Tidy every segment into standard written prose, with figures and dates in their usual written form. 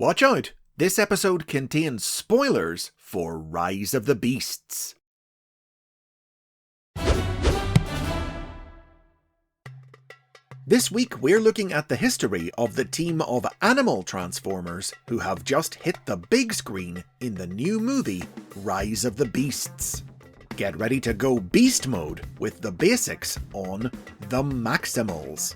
Watch out! This episode contains spoilers for Rise of the Beasts. This week we're looking at the history of the team of animal transformers who have just hit the big screen in the new movie Rise of the Beasts. Get ready to go beast mode with the basics on the MAXIMALS.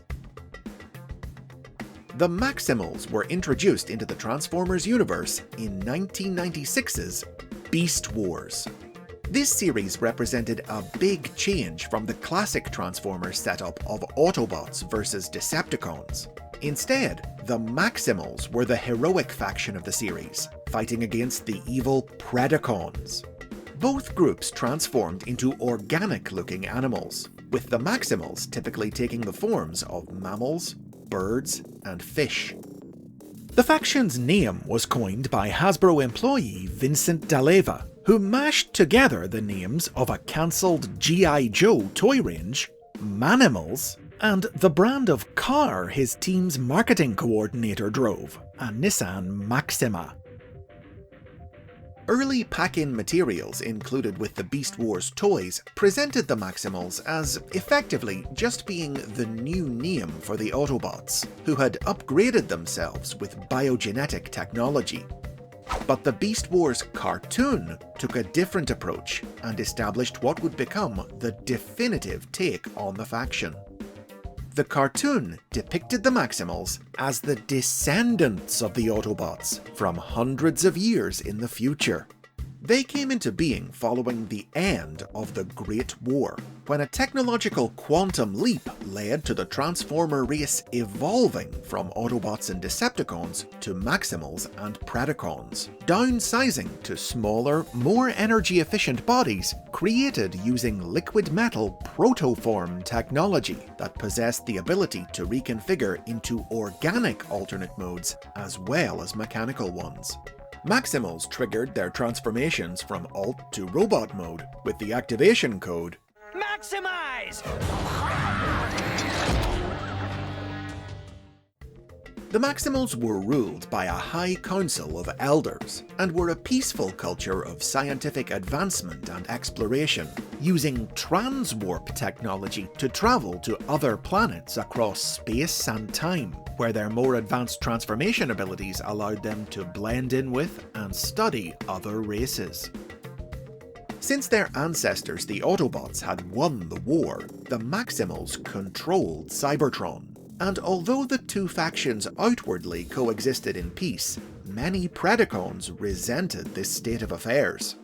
The MAXIMALs were introduced into the Transformers universe in 1996's Beast Wars. This series represented a big change from the classic Transformers setup of Autobots versus Decepticons. Instead, the MAXIMALs were the heroic faction of the series, fighting against the evil Predacons. Both groups transformed into organic-looking animals, with the MAXIMALs typically taking the forms of mammals, birds, and fish. The faction's name was coined by Hasbro employee Vincent D'Aleva, who mashed together the names of a cancelled G.I. Joe toy range, Manimals, and the brand of car his team's marketing coordinator drove, a Nissan Maxima. Early pack-in materials included with the Beast Wars toys presented the MAXIMALs as effectively just being the new name for the Autobots, who had upgraded themselves with biogenetic technology. But the Beast Wars cartoon took a different approach and established what would become the definitive take on the faction. The cartoon depicted the MAXIMALs as the descendants of the Autobots from hundreds of years in the future. They came into being following the end of the Great War, when a technological quantum leap led to the Transformer race evolving from Autobots and Decepticons to Maximals and Predacons, downsizing to smaller, more energy-efficient bodies created using liquid metal protoform technology that possessed the ability to reconfigure into organic alternate modes as well as mechanical ones. Maximals triggered their transformations from Alt to Robot mode with the activation code MAXIMIZE! The Maximals were ruled by a high council of elders, and were a peaceful culture of scientific advancement and exploration, using transwarp technology to travel to other planets across space and time, where their more advanced transformation abilities allowed them to blend in with and study other races. Since their ancestors the Autobots had won the war, the Maximals controlled Cybertron. And although the two factions outwardly coexisted in peace, many Predacons resented this state of affairs.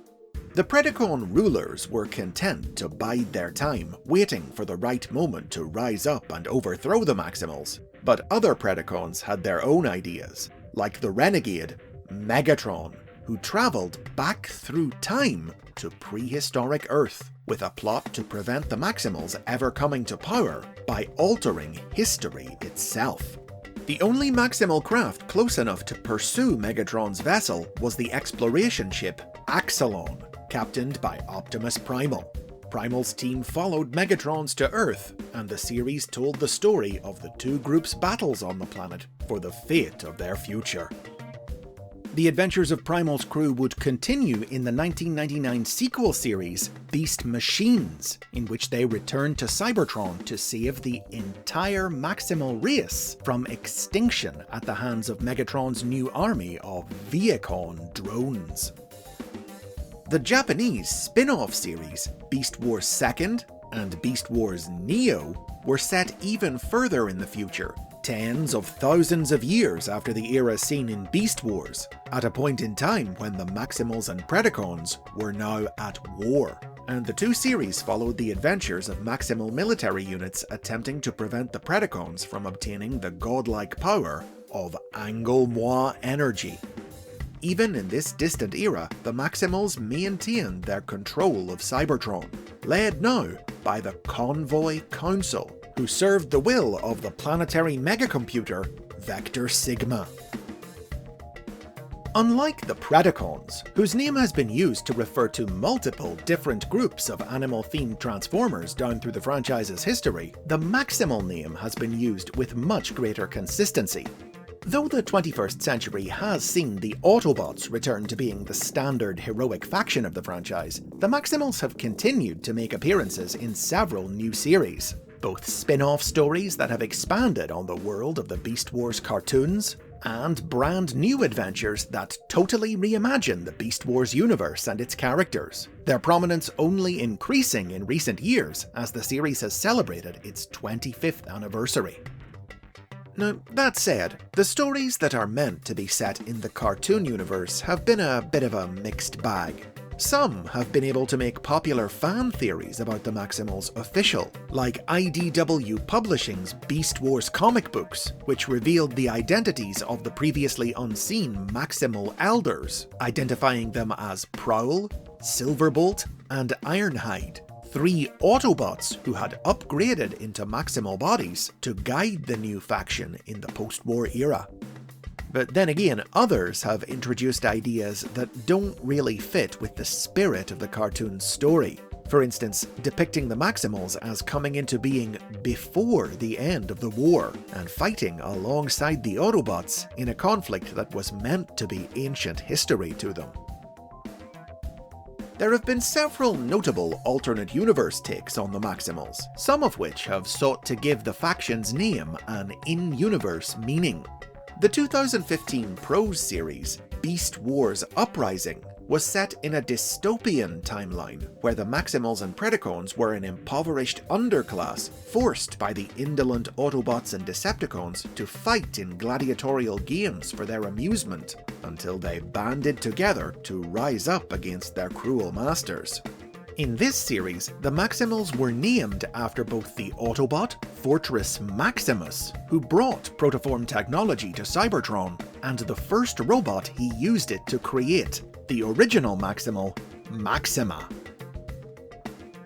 The Predacon rulers were content to bide their time, waiting for the right moment to rise up and overthrow the Maximals, but other Predacons had their own ideas, like the renegade Megatron, who travelled back through time to prehistoric Earth, with a plot to prevent the Maximals ever coming to power by altering history itself. The only Maximal craft close enough to pursue Megatron's vessel was the exploration ship Axalon, captained by Optimus Primal. Primal's team followed Megatrons to Earth, and the series told the story of the two groups' battles on the planet for the fate of their future. The adventures of Primal's crew would continue in the 1999 sequel series, Beast Machines, in which they returned to Cybertron to save the entire Maximal race from extinction at the hands of Megatron's new army of Viacon drones. The Japanese spin-off series, Beast Wars 2nd and Beast Wars Neo, were set even further in the future, tens of thousands of years after the era seen in Beast Wars, at a point in time when the Maximals and Predacons were now at war. And the two series followed the adventures of Maximal military units attempting to prevent the Predacons from obtaining the godlike power of Anglemois energy. Even in this distant era, the Maximals maintained their control of Cybertron, led now by the Convoy Council, who served the will of the planetary megacomputer Vector Sigma. Unlike the Predacons, whose name has been used to refer to multiple different groups of animal-themed Transformers down through the franchise's history, the Maximal name has been used with much greater consistency. Though the 21st century has seen the Autobots return to being the standard heroic faction of the franchise, the Maximals have continued to make appearances in several new series. Both spin-off stories that have expanded on the world of the Beast Wars cartoons, and brand new adventures that totally reimagine the Beast Wars universe and its characters, their prominence only increasing in recent years as the series has celebrated its 25th anniversary. Now, that said, the stories that are meant to be set in the cartoon universe have been a bit of a mixed bag. Some have been able to make popular fan theories about the Maximals official, like IDW Publishing's Beast Wars comic books, which revealed the identities of the previously unseen Maximal Elders, identifying them as Prowl, Silverbolt, and Ironhide, 3 Autobots who had upgraded into Maximal bodies to guide the new faction in the post-war era. But then again, others have introduced ideas that don't really fit with the spirit of the cartoon's story. For instance, depicting the Maximals as coming into being before the end of the war, and fighting alongside the Autobots in a conflict that was meant to be ancient history to them. There have been several notable alternate universe takes on the Maximals, some of which have sought to give the faction's name an in-universe meaning. The 2015 prose series, Beast Wars Uprising, was set in a dystopian timeline where the Maximals and Predacons were an impoverished underclass forced by the indolent Autobots and Decepticons to fight in gladiatorial games for their amusement, until they banded together to rise up against their cruel masters. In this series, the Maximals were named after both the Autobot Fortress Maximus, who brought protoform technology to Cybertron, and the first robot he used it to create, the original Maximal, Maxima.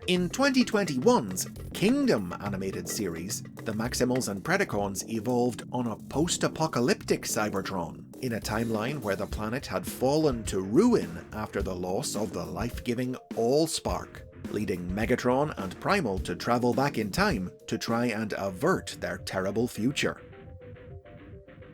In 2021's Kingdom animated series, the Maximals and Predacons evolved on a post-apocalyptic Cybertron, in a timeline where the planet had fallen to ruin after the loss of the life-giving Allspark, leading Megatron and Primal to travel back in time to try and avert their terrible future.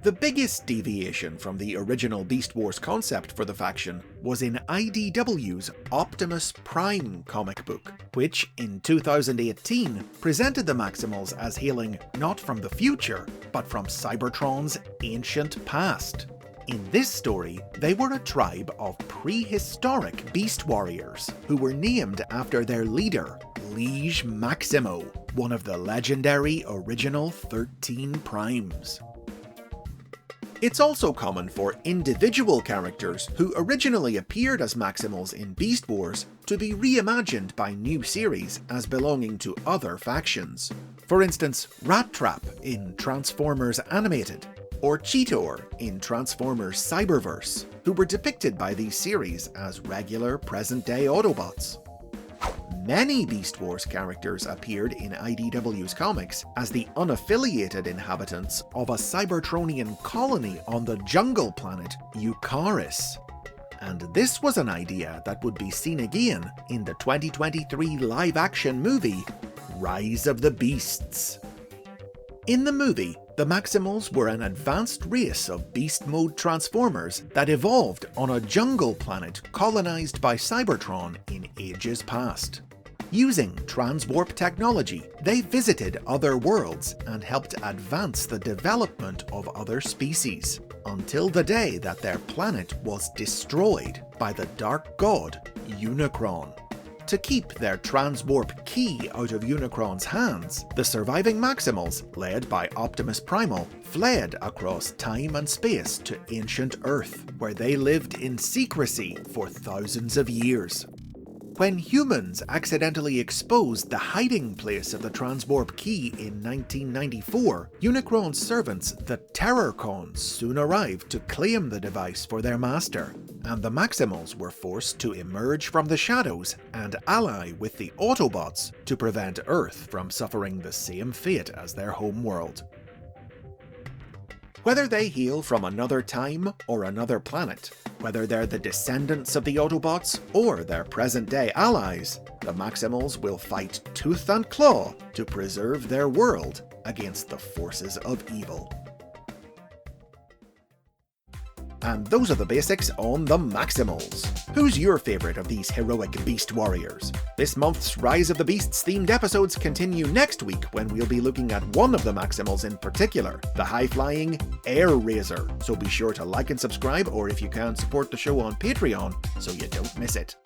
The biggest deviation from the original Beast Wars concept for the faction was in IDW's Optimus Prime comic book, which in 2018 presented the Maximals as hailing not from the future, but from Cybertron's ancient past. In this story, they were a tribe of prehistoric beast warriors who were named after their leader, Liege Maximo, one of the legendary original 13 Primes. It's also common for individual characters who originally appeared as Maximals in Beast Wars to be reimagined by new series as belonging to other factions. For instance, Rat Trap in Transformers Animated, or Cheetor in Transformers Cyberverse, who were depicted by these series as regular present-day Autobots. Many Beast Wars characters appeared in IDW's comics as the unaffiliated inhabitants of a Cybertronian colony on the jungle planet Eucharis. And this was an idea that would be seen again in the 2023 live-action movie, Rise of the Beasts. In the movie, the Maximals were an advanced race of beast mode transformers that evolved on a jungle planet colonized by Cybertron in ages past. Using transwarp technology, they visited other worlds and helped advance the development of other species, until the day that their planet was destroyed by the dark god Unicron. To keep their transwarp key out of Unicron's hands, the surviving Maximals, led by Optimus Primal, fled across time and space to ancient Earth, where they lived in secrecy for thousands of years. When humans accidentally exposed the hiding place of the transwarp key in 1994, Unicron's servants, the Terrorcons, soon arrived to claim the device for their master, and the Maximals were forced to emerge from the shadows and ally with the Autobots to prevent Earth from suffering the same fate as their homeworld. Whether they hail from another time or another planet, whether they're the descendants of the Autobots or their present-day allies, the Maximals will fight tooth and claw to preserve their world against the forces of evil. And those are the basics on the Maximals. Who's your favourite of these heroic beast warriors? This month's Rise of the Beasts themed episodes continue next week when we'll be looking at one of the Maximals in particular, the high-flying Air Razor. So be sure to like and subscribe, or if you can, support the show on Patreon so you don't miss it.